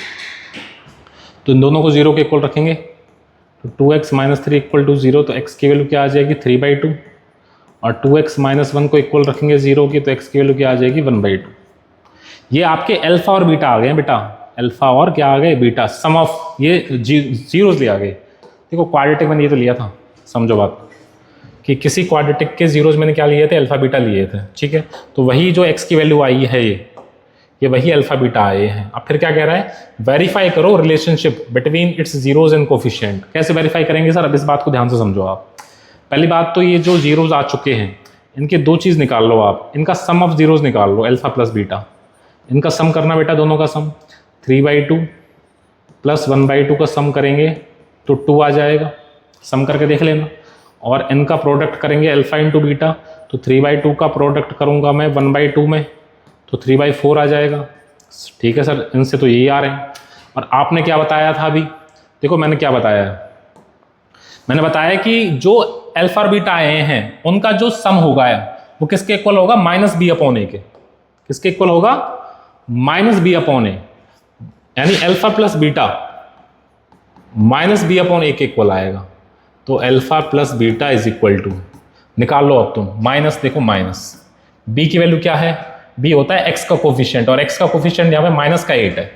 तो इन दोनों को 0 के इक्वल रखेंगे तो 2x - 3 = 0, तो x की वैल्यू क्या आ जाएगी 3/2 और 2x - 1 को इक्वल रखेंगे 0 की तो x की वैल्यू क्या आ जाएगी 1/2। ये आपके अल्फा और बीटा आ गए बेटा, अल्फा और क्या आ गए बीटा, सम ऑफ ये जीरोस ले आ गए। देखो क्वाड्रेटिक मैंने ये तो लिया था, समझो बात कि किसी क्वाड्रेटिक के जीरोस मैंने क्या लिए थे, अल्फा बीटा लिए थे। ठीक है, तो वही जो x की वैल्यू आई है ये वही अल्फा बीटा आए हैं। अब फिर क्या कह रहा है, वेरीफाई करो relationship between its zeros and coefficient. कैसे वेरीफाई करेंगे सर, अब इस बात को ध्यान से समझो आप। पहली बात तो ये जो जीरोस आ चुके हैं इनके दो चीज़ निकाल लो आप, इनका सम ऑफ जीरोस निकाल लो, अल्फा प्लस बीटा, इनका सम करना बेटा, दोनों का सम 3/2 + 1/2 का सम करेंगे तो 2 आ जाएगा, सम करके देख लेना। और इनका प्रोडक्ट करेंगे अल्फा × बीटा, तो 3/2 का प्रोडक्ट करूंगा मैं 1/2 में तो 3/4 आ जाएगा। ठीक है सर, इनसे तो यही आ रहे हैं। और आपने क्या बताया था अभी, देखो मैंने क्या बताया है, मैंने बताया कि जो अल्फा और बीटा आए हैं उनका जो सम होगा वो किसके इक्वल होगा, -b/a के। किसके इक्वल होगा, -b/a, यानी अल्फा प्लस बीटा -b/a के इक्वल आएगा। तो अल्फा प्लस बीटा = निकाल लो अब तुम, माइनस, देखो माइनस b की वैल्यू क्या है, b होता है x का कोफिशिएंट और x का कोफिशिएंट यहाँ पे -8 है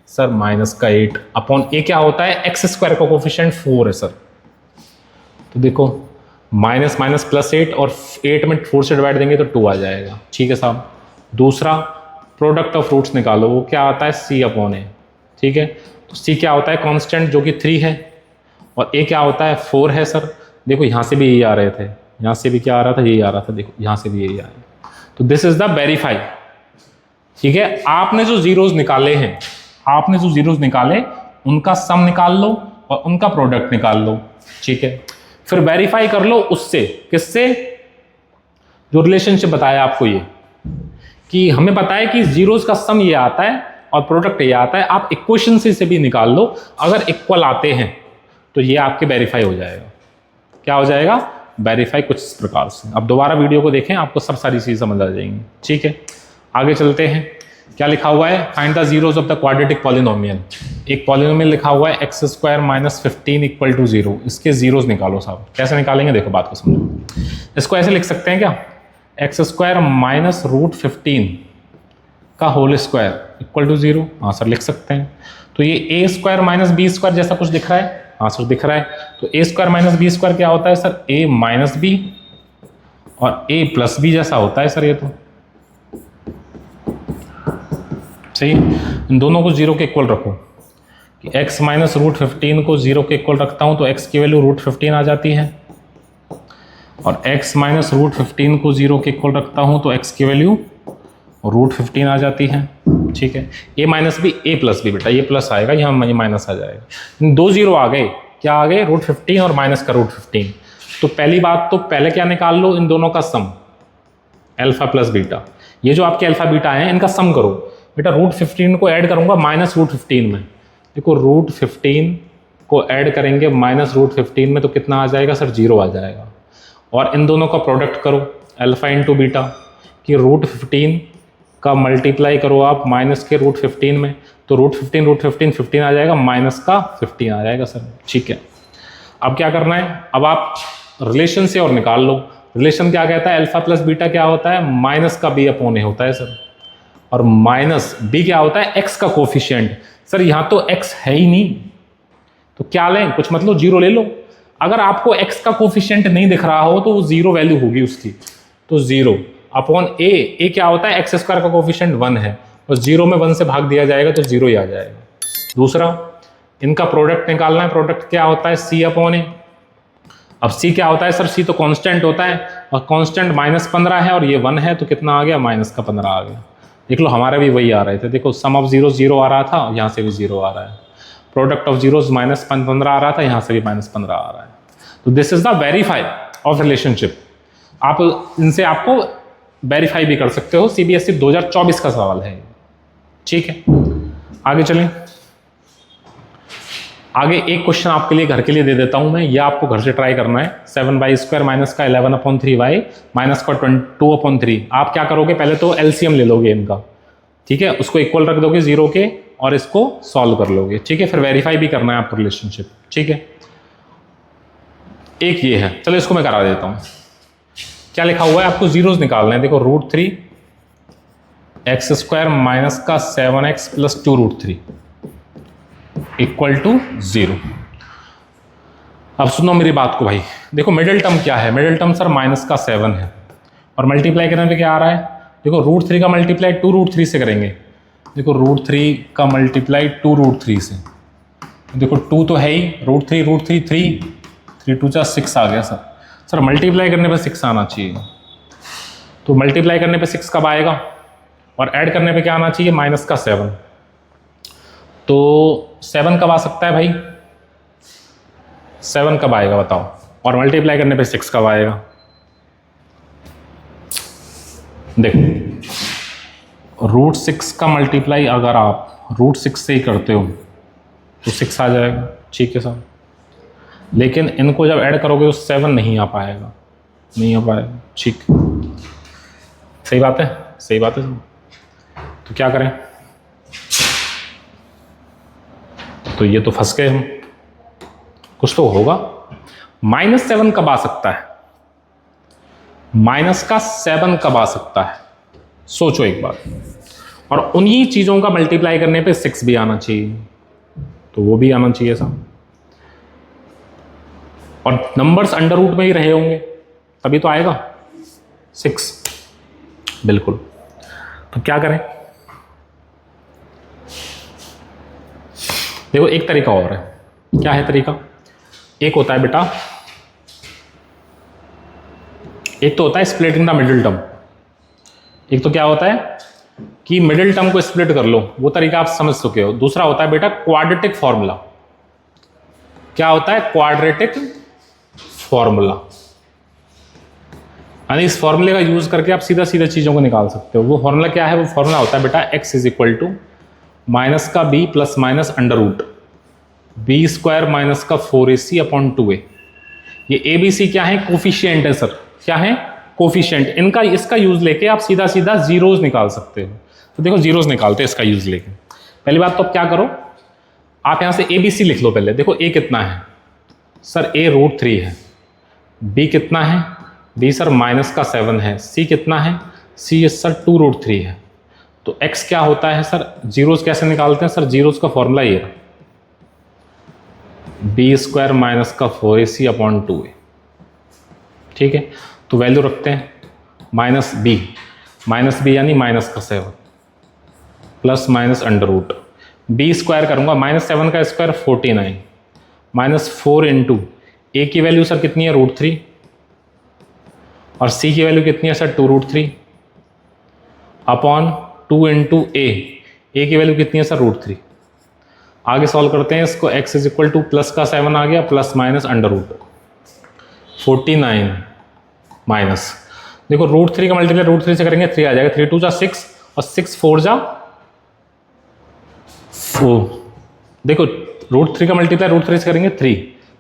सर, -8 अपॉन a क्या होता है, x² का कोफिशिएंट 4 है सर। तो देखो माइनस माइनस +8 और 8 में 4 से डिवाइड देंगे तो 2 आ जाएगा। ठीक है साहब, दूसरा प्रोडक्ट ऑफ रूट्स निकालो, वो क्या आता है c/a। ठीक है, तो c क्या होता है, कांस्टेंट जो कि 3 है और a क्या होता है 4 है सर। देखो यहाँ से भी यही आ रहे थे, यहाँ से भी क्या आ रहा था, यही आ रहा था, देखो यहाँ से भी यही आ रहा है। तो दिस इज द वेरीफाई। ठीक है, आपने जो जीरोस निकाले हैं, आपने जो जीरोस निकाले उनका सम निकाल लो और उनका प्रोडक्ट निकाल लो। ठीक है, फिर वेरीफाई कर लो उससे, किससे, जो रिलेशनशिप बताया आपको ये, कि हमें पता है कि जीरोस का सम ये आता है और प्रोडक्ट ये आता है। आप इक्वेशन से भी निकाल लो, अगर इक्वल आते हैं तो ये आपके वेरीफाई हो जाएगा। क्या हो जाएगा, वेरीफाई कुछ इस प्रकार से। अब दोबारा वीडियो को देखें, आपको सब सारी चीज़ समझ आ जाएंगी। ठीक है, आगे चलते हैं। क्या लिखा हुआ है, find the zeros of the quadratic polynomial. एक पॉलिनोमियल लिखा हुआ है x² - 15 = 0। इसके जीरोस निकालो साहब। कैसे निकालेंगे, देखो बात को समझो। इसको ऐसे लिख सकते हैं क्या, x² - √15 का होल स्क्वायर = 0। हाँ सर लिख सकते हैं। तो ये a² - b² जैसा कुछ दिख रहा है, हाँ सर दिख रहा है। तो a² - b² क्या होता है सर, a - b और a + b जैसा होता है सर ये तो सही। इन दोनों को 0 के इक्वल रखो कि x - √15 को 0 के इक्वल रखता हूं तो x की वैल्यू √15 आ जाती है और x - √15 को 0 के इक्वल रखता हूं तो x की वैल्यू √15 आ जाती है। ठीक है, a - b a + b बेटा, ये प्लस आएगा, यहाँ ये माइनस आ जाएगा। इन 2 0 आ गए, क्या आ गए, √15 और माइनस का √15। तो पहली बात तो पहले क्या निकाल लो, इन दोनों का सम अल्फा प्लस बीटा, ये जो आपके अल्फा बीटा हैं इनका सम करो। बेटा रूट 15 को ऐड करूंगा माइनस रूट 15 में, देखो रूट 15 को ऐड करेंगे माइनस रूट 15 में तो कितना आ जाएगा सर, 0 आ जाएगा। और इन दोनों का प्रोडक्ट करो अल्फा इंटू बीटा, कि रूट 15 का मल्टीप्लाई करो आप माइनस के रूट 15 में, तो रूट 15 आ जाएगा, माइनस का 15 आ जाएगा सर। ठीक है, अब क्या करना है, अब आप रिलेशन से और निकाल लो। रिलेशन क्या कहता है, अल्फा प्लस बीटा क्या होता है, माइनस का बी अपॉन ए होता है सर, और माइनस बी क्या होता है, एक्स का कोफिशिएंट। सर यहाँ तो एक्स है ही नहीं, तो क्या लें, कुछ मतलब 0 ले लो। अगर आपको एक्स का कोफिशिएंट नहीं दिख रहा हो तो वो 0 वैल्यू होगी उसकी, तो 0 अपॉन ए क्या होता है, एक्स स्क्वायर का कोफिशिएंट 1 है, और 0 में 1 से भाग दिया जाएगा तो 0 ही आ जाएगा। दूसरा, इनका प्रोडक्ट निकालना है, प्रोडक्ट क्या होता है, सी अपॉन ए। अब सी क्या होता है सर, सी तो कांस्टेंट होता है, और कांस्टेंट -15 है और ये 1 है, तो कितना आ गया, माइनस का 15 आ गया। देख लो हमारे भी वही आ रहे थे, देखो सम ऑफ जीरो 0 आ रहा था, यहाँ से भी 0 आ रहा है, प्रोडक्ट ऑफ जीरोस -15 आ रहा था, यहाँ से भी -15 आ रहा है। तो this is the verify of relationship. आप इनसे आपको वेरीफाई भी कर सकते हो, सीबीएसई 2024 का सवाल है। ठीक है, आगे चलें। आगे एक क्वेश्चन आपके लिए घर के लिए दे देता हूं मैं, यह आपको घर से ट्राई करना है। 7y² माइनस का 11/3y माइनस का 2/3। आप क्या करोगे, पहले तो एलसीएम ले लोगे इनका, ठीक है, उसको इक्वल रख दोगे 0 के, और इसको सॉल्व कर लोगे। ठीक है, फिर वेरीफाई भी करना है आपको रिलेशनशिप। ठीक है, एक ये है, चलो इसको मैं करा देता हूं। क्या लिखा हुआ है, आपको जीरोस निकालना है। देखो √3 x² माइनस का 7x प्लस 2√3 इक्वल टू 0। अब सुनो मेरी बात को भाई, देखो मिडिल टर्म क्या है, मिडिल टर्म सर माइनस का 7 है, और मल्टीप्लाई करने पे क्या आ रहा है, देखो √3 का मल्टीप्लाई 2√3 से करेंगे। देखो √3 का मल्टीप्लाई 2√3 से, देखो 2 तो है ही, √3 3 2 जा 6 आ गया सर। सर मल्टीप्लाई करने पे 6 आना चाहिए, तो मल्टीप्लाई करने पे 6 कब आएगा, और ऐड करने पे क्या आना चाहिए, माइनस का 7। तो 7 कब आ सकता है भाई, 7 कब आएगा बताओ, और मल्टीप्लाई करने पे 6 कब आएगा। देखो √6 का मल्टीप्लाई अगर आप √6 से ही करते हो तो 6 आ जाएगा। ठीक है सर, लेकिन इनको जब ऐड करोगे तो 7 नहीं आ पाएगा, नहीं आ पाएगा। ठीक, सही बात है, सही बात है। तो क्या करें, तो ये तो फंस गए हम, कुछ तो होगा। -7 कब आ सकता है, माइनस का 7 कब आ सकता है, सोचो एक बार। और उन्हीं चीजों का मल्टीप्लाई करने पे 6 भी आना चाहिए, तो वो भी आना चाहिए साहब, और नंबर्स अंडर रूट में ही रहे होंगे तभी तो आएगा 6, बिल्कुल। तो क्या करें, देखो एक तरीका और है। क्या है तरीका, एक होता है बेटा, एक तो होता है स्प्लिटिंग द मिडिल टर्म, एक तो क्या होता है कि मिडिल टर्म को स्प्लिट कर लो, वो तरीका आप समझ चुके हो। दूसरा होता है बेटा क्वाड्रेटिक फॉर्मूला। क्या होता है, क्वाड्रेटिक फॉर्मूला, यानी इस फॉर्मूले का यूज करके आप सीधा सीधा चीजों को निकाल सकते हो। वो फॉर्मूला क्या है, वो फॉर्मूला होता है बेटा x is equal to minus का b plus minus under root b² minus का 4ac अपॉन 2a। ये ABC क्या है, कोफिशिएंट है सर, क्या है, कोफिशिएंट। इनका इसका यूज लेके आप सीधा सीधा जीरोस निकाल सकते हो। तो देखो जीरोस निकालते हैं इसका यूज लेके। पहली बात तो आप क्या करो, आप यहां से ABC लिख लो पहले। देखो a कितना है सर, a √3 है, b कितना है, b सर माइनस का 7 है, c कितना है, c सर 2√3 है। तो x क्या होता है सर, जीरोस कैसे निकालते हैं सर, जीरोस का फॉर्मूला ये b² माइनस का 4ac अपॉन 2a। ठीक है, तो वैल्यू रखते हैं माइनस b यानी माइनस का 7 plus minus under root b² करूंगा, -7 का स्क्वायर 49 -4 इंटू a की वैल्यू सर कितनी है, √3, और c की वैल्यू कितनी है सर, 2√3 अपॉन 2 इंटू a की वैल्यू कितनी है सर, √3। आगे सॉल्व करते हैं इसको, x is equal to plus का 7 आ गया, plus minus under root 49 minus, देखो √3 का मल्टीप्लाई √3 से करेंगे 3 आ जाएगा, 3 2 जा 6 और 6 4 जा 4। देखो √3 का मल्टीप्लाई √3 से करेंगे 3,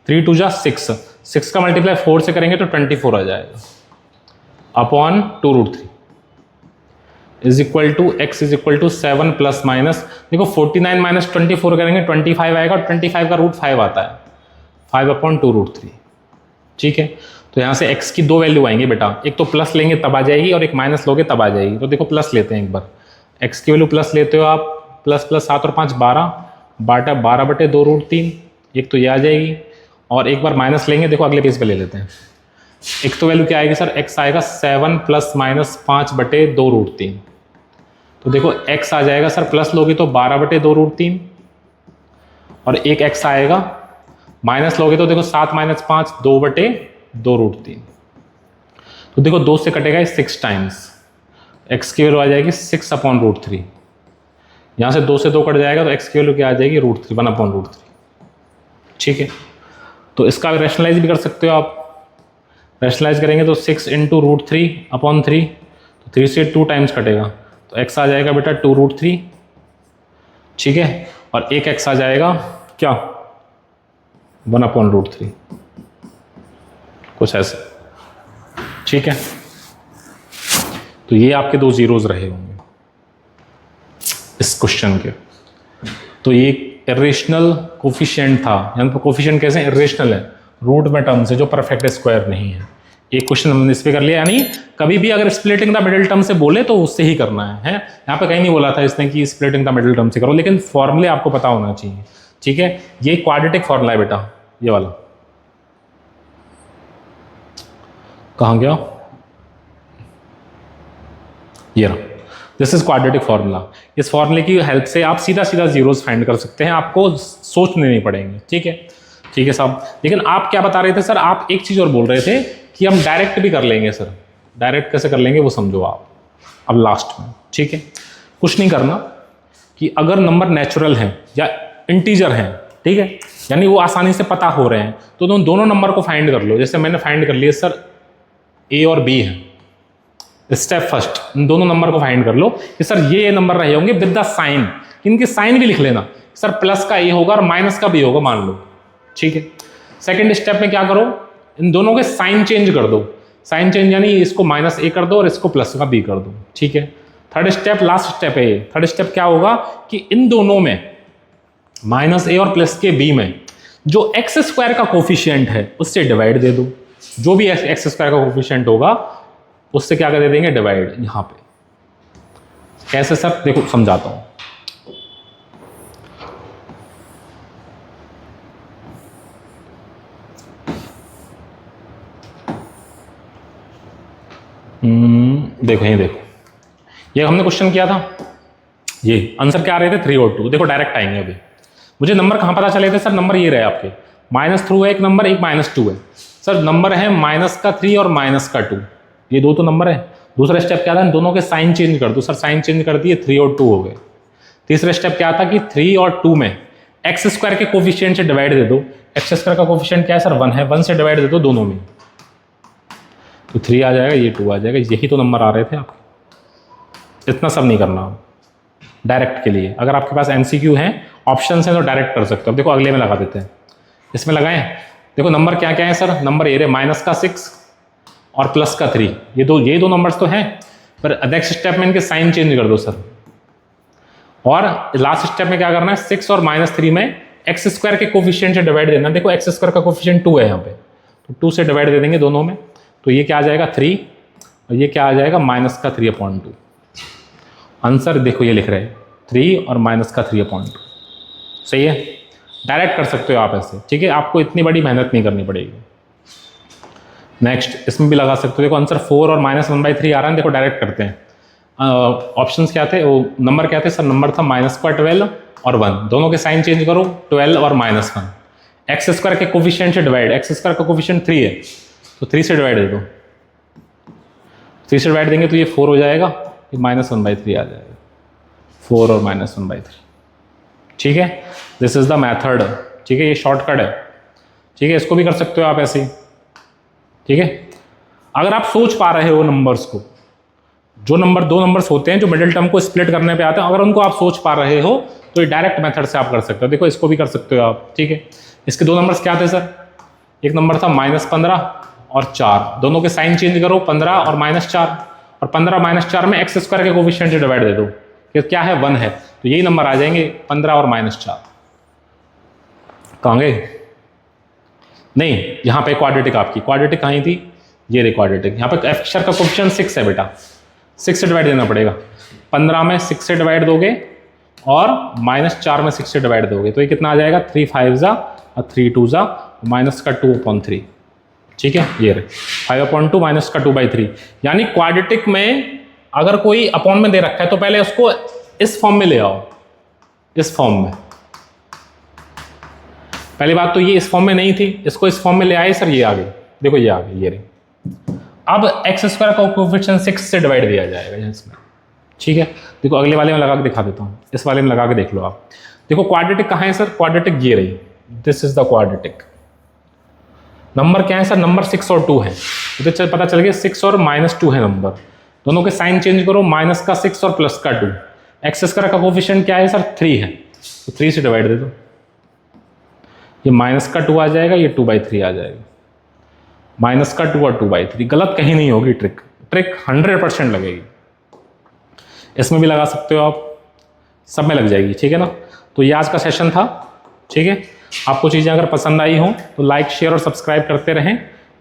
3 2 जा 6, 6 का मल्टीप्लाई 4 से करेंगे तो 24 आ जाएगा upon 2√3 is equal to x is equal to 7 plus minus, देखो 49 माइनस 24 करेंगे 25 आएगा और 25 का √5 आता है 5 अपॉन 2√3। ठीक है, तो यहाँ से x की दो वैल्यू आएंगे बेटा, एक तो प्लस लेंगे तब आ जाएगी और एक माइनस लोगे तब आ जाएगी। तो देखो प्लस लेते हैं एक बार, x की वैल्यू प्लस लेते हो आप, प्लस प्लस 7 और 5 12 बाटा 12 बटे 2√3, एक तो ये आ जाएगी और एक बार माइनस लेंगे, देखो अगले पेज पे ले लेते हैं। एक तो वैल्यू क्या आएगी सर, x आएगा 7 प्लस माइनस 5 बटे 2√3, तो देखो x आ जाएगा सर प्लस लोगे तो 12 बटे 2√3 और एक x आएगा, माइनस लोगे तो देखो 7 माइनस 5 2 बटे 2√3, तो देखो 2 से कटेगा 6 टाइम्स, x की वैल्यू आ जाएगी 6 अपॉन √3, यहाँ से 2 से 2 कट जाएगा तो x की वैल्यू क्या आ जाएगी √3, 1 अपॉन √3। ठीक है, तो इसका रैशनलाइज भी कर सकते हो आप, रैशनलाइज करेंगे तो 6 इंटू √3 अपॉन 3, तो 3 से 2 टाइम्स कटेगा तो x आ जाएगा बेटा 2√3। ठीक है, और एक x आ जाएगा क्या 1 अपॉन √3, कुछ ऐसे। ठीक है, तो ये आपके दो जीरोज रहे होंगे इस क्वेश्चन के। तो ये इरेशनल कोफिशिएंट था, यानी कोफिशिएंट कैसे इरेशनल है, रूट में टर्म से जो परफेक्ट स्क्वायर नहीं है। एक क्वेश्चन हमने इस पे कर लिया, यानी कभी भी अगर स्प्लिटिंग द मिडिल टर्म से बोले तो उससे ही करना है। यहाँ पे कहीं नहीं बोला था इसने कि स्प्लिटिंग द मिडिल टर्म से करो, लेकिन फॉर्मूले आपको पता होना चाहिए। ठीक है, ये क्वाड्रेटिक फॉर्मूला है बेटा, ये वाला कहाँ गया, ये रहा, दिस इज क्वाड्रेटिक फॉर्मूला। इस फॉर्मूले की हेल्प से आप सीधा सीधा जीरोस फाइंड कर सकते हैं, आपको सोचने नहीं पड़ेंगे। ठीक है, ठीक है साहब। लेकिन आप क्या बता रहे थे सर, आप एक चीज और बोल रहे थे कि हम डायरेक्ट भी कर लेंगे। सर डायरेक्ट कैसे कर लेंगे वो समझो आप अब लास्ट में। ठीक है, कुछ नहीं करना कि अगर नंबर नेचुरल है या इंटीजर है, ठीक है, यानी वो आसानी से पता हो रहे हैं, तो दोनों नंबर को फाइंड कर लो। जैसे मैंने फाइंड कर लिया सर ए और बी है, स्टेप फर्स्ट इन दोनों नंबर को फाइंड कर लो कि सर ये नंबर रहे होंगे विद द साइन, इनके साइन भी लिख लेना, सर प्लस का ए होगा और माइनस का बी होगा मान लो। ठीक है, सेकंड स्टेप में क्या करो, इन दोनों के साइन चेंज कर दो। साइन चेंज यानी इसको माइनस ए कर दो और इसको प्लस का बी कर दो। ठीक है, थर्ड स्टेप लास्ट स्टेप है ये। थर्ड स्टेप क्या होगा कि इन दोनों में माइनस ए और प्लस के बी में जो एक्स स्क्वायर का कोफिशिएंट है उससे डिवाइड दे दो। जो भी एक्स स्क्वायर का कोफिशिएंट होगा उससे क्या कर दे देंगे, डिवाइड। यहां पे कैसे सर, देखो समझाता हूं। देखो ये देखो, ये हमने क्वेश्चन किया था, ये आंसर क्या आ रहे थे 3 और 2। देखो डायरेक्ट आएंगे अभी। मुझे नंबर कहां पता चले थे सर, नंबर ये रहे आपके -2 है एक नंबर, एक -2 है। सर नंबर है -3 और -2, ये दो तो नंबर है। दूसरा स्टेप क्या था, इन दोनों के साइन चेंज कर दो। सर साइन चेंज कर दिए, 3 और 2 हो गए। तीसरा स्टेप क्या था कि 3 और 2 में एक्स स्क्वायर के कोफिशिएंट से डिवाइड दे दो। एक्स स्क्वायर का कोफिशिएंट क्या है सर, 1 है, 1 से डिवाइड दे दो दोनों में, तो 3 आ जाएगा, ये 2 आ जाएगा। यही तो नंबर आ रहे थे आपके। इतना सब नहीं करना डायरेक्ट के लिए। अगर आपके पास एमसीक्यू हैं, ऑप्शंस हैं, तो डायरेक्ट कर सकते हो। देखो अगले में लगा देते हैं, इसमें लगाएं। देखो नंबर क्या क्या है सर, नंबर ये रहे -6 और +3, ये दो नंबर्स तो हैं, पर नेक्स्ट स्टेप में इनके साइन चेंज कर दो सर। और लास्ट स्टेप में क्या करना है, 6 और -3 में एक्स स्क्वायर के कोफिशिएंट से डिवाइड देना। देखो एक्स स्क्वायर का कोफिशिएंट 2 है यहाँ पे, तो 2 से डिवाइड दे देंगे दोनों में, तो ये क्या आ जाएगा 3 और ये क्या आ जाएगा -3/2। आंसर देखो ये लिख रहे हैं 3 और -3/2। सही है, डायरेक्ट कर सकते हो आप ऐसे। ठीक है, आपको इतनी बड़ी मेहनत नहीं करनी पड़ेगी। नेक्स्ट इसमें भी लगा सकते हो। देखो आंसर 4 और -1/3 आ रहा है। देखो डायरेक्ट करते हैं। ऑप्शंस क्या थे, वो नंबर क्या थे सर, नंबर था -12 और 1, दोनों के साइन चेंज करो, 12 और -1। एक्स स्क्वायर के कोफिशिएंट से डिवाइड, एक्स स्क्वायर का कोफिशिएंट 3 है, तो 3 से डिवाइड दे दो। 3 से डिवाइड देंगे तो ये 4 हो जाएगा, ये -1/3 आ जाएगा, 4 और -1/3। ठीक है, दिस इज द मेथड। ठीक है, ये शॉर्टकट है। ठीक है, इसको भी कर सकते हो आप ऐसे ही। ठीक है, अगर आप सोच पा रहे हो नंबर्स को, जो नंबर दो नंबर्स होते हैं जो मिडिल टर्म को स्प्लिट करने पे आते हैं, अगर उनको आप सोच पा रहे हो तो ये डायरेक्ट मेथड से आप कर सकते हो। देखो इसको भी कर सकते हो आप, ठीक है। इसके दो नंबर्स क्या थे सर? एक नंबर था -15 और 4, दोनों के साइन चेंज करो, 15 और -4, और 15 -4 में x स्क्वायर के कोफिशिएंट से डिवाइड दे दो, ये क्या है 1 है, तो यही नंबर आ जाएंगे 15 और -4। कहाँ गए? नहीं, यहाँ पे क्वाड्रेटिक आपकी क्वाड्रेटिक कहीं थी, ये रही क्वाड्रेटिक। यहाँ पे f का कोफिशिएंट 6 है बेटा, 6 से डिवाइड देना पड़ेगा। 15 में 6 से डिवाइड दोगे और -4 में 6 से डिवाइड दोगे तो ये कितना आ जाएगा, 3 5 जा और 3 2 जा, माइनस का 2/3, ठीक है। ये रहे 5/2 माइनस का 2/3। यानी क्वाड्रेटिक में अगर कोई अपॉन में दे रखा है तो पहले उसको इस फॉर्म में ले आओ, इस फॉर्म में। पहली बात तो ये इस फॉर्म में नहीं थी, इसको इस फॉर्म में ले आए सर, ये आ गई, देखो ये आ गई, ये रही। अब x स्क्वायर का कोफिशिएंट 6 से डिवाइड दिया जाएगा इसमें, ठीक है। देखो अगले वाले में लगा के दिखा देता हूँ, इस वाले में लगा के देख लो आप। देखो क्वाड्रेटिक कहाँ है सर? क्वाड्रेटिक ये रही, this is the quadratic. Number क्या है सर? नंबर 6 और 2 है, तो पता चल गया 6 और -2 है नंबर। दोनों के साइन चेंज करो, माइनस का 6 और प्लस का 2। एक्स स्क्वायर का कोफिशिएंट क्या है सर? 3 है, तो 3 से डिवाइड दे दो, ये माइनस का 2 आ जाएगा, ये 2/3 आ जाएगा। माइनस का 2 और 2/3, गलत कहीं नहीं होगी, ट्रिक 100% लगेगी। इसमें भी लगा सकते हो आप, सब में लग जाएगी, ठीक है ना। तो ये आज का सेशन था, ठीक है। आपको चीज़ें अगर पसंद आई हों तो लाइक शेयर और सब्सक्राइब करते रहें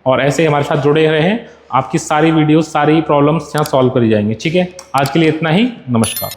और ऐसे ही हमारे साथ जुड़े रहें। आपकी सारी वीडियोस, सारी प्रॉब्लम्स यहाँ सॉल्व करी जाएंगी, ठीक है। आज के लिए इतना ही, नमस्कार।